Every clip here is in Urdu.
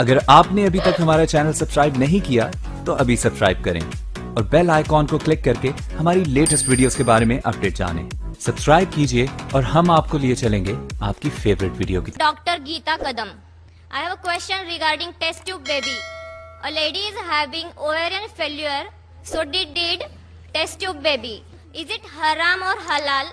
اگر آپ نے ابھی تک ہمارا چینل سبسکرائب نہیں کیا تو ابھی سبسکرائب کریں اور بیل آئیکن کو کلک کر کے ہماری لیٹسٹ ویڈیوز کے بارے میں اپڈیٹ جانیں. سبسکرائب کیجئے اور ہم آپ کو لیے چلیں گے آپ کی فیوریٹ ویڈیو کی. Dr. Geeta Kadam. I have a question regarding test tube baby. A lady is having ovarian failure, so did test tube baby. Is it haram or halal?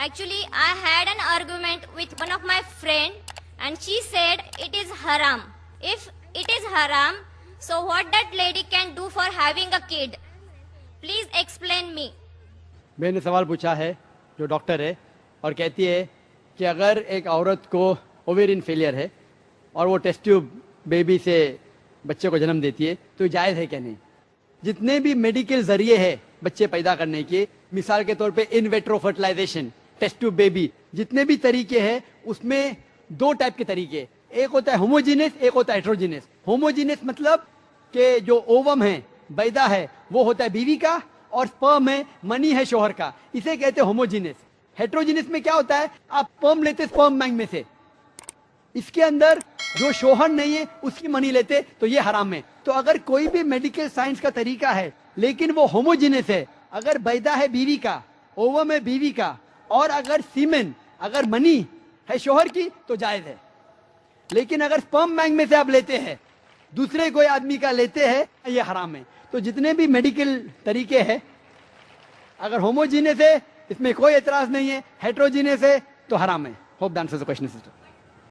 Actually, I had an argument with one of my friend and she said it is haram. If it is haram, so what that lady can do for having a kid? Please explain me. میں نے سوال پوچھا ہے جو ڈاکٹر ہے اور کہتی ہے کہ اگر ایک عورت کو اوویرین فیلئر ہے اور وہ ٹیسٹ ٹیوب بیبی سے بچے کو جنم دیتی ہے تو جائز ہے کیا نہیں. جتنے بھی میڈیکل ذریعے ہیں بچے پیدا کرنے کے، مثال کے طور پہ in vitro fertilization, test tube baby, جتنے بھی طریقے ہیں اس میں دو ٹائپ کے طریقے، ایک ہوتا ہے ہوموجینس، ایک ہوتا ہے ہیٹروجینس. ہوموجینس مطلب کہ جو اووم ہے، بیضہ ہے، وہ ہوتا ہے بیوی کا اور سپرم ہے، منی ہے شوہر کا، اسے کہتے ہیں ہوموجینس. ہیٹروجینس میں کیا ہوتا ہے، آپ سپرم لیتے سپرم بینک میں سے، اس کے اندر جو شوہر نہیں ہے اس کی منی لیتے تو یہ حرام ہے. تو اگر کوئی بھی میڈیکل سائنس کا طریقہ ہے لیکن وہ ہوموجینس ہے، اگر بیضہ ہے بیوی کا، اووم ہے بیوی کا، اور اگر سیمن، اگر منی ہے شوہر کی تو جائز ہے. لیکن اگر سپرم بینک میں سے آپ لیتے ہیں، دوسرے کوئی آدمی کا لیتے ہیں، یہ حرام ہے. تو جتنے بھی میڈیکل طریقے ہیں، اگر ہوموجینس ہے اس میں کوئی اعتراض نہیں ہے، ہیٹروجینس ہے تو حرام ہے. Hope the answers the question sister.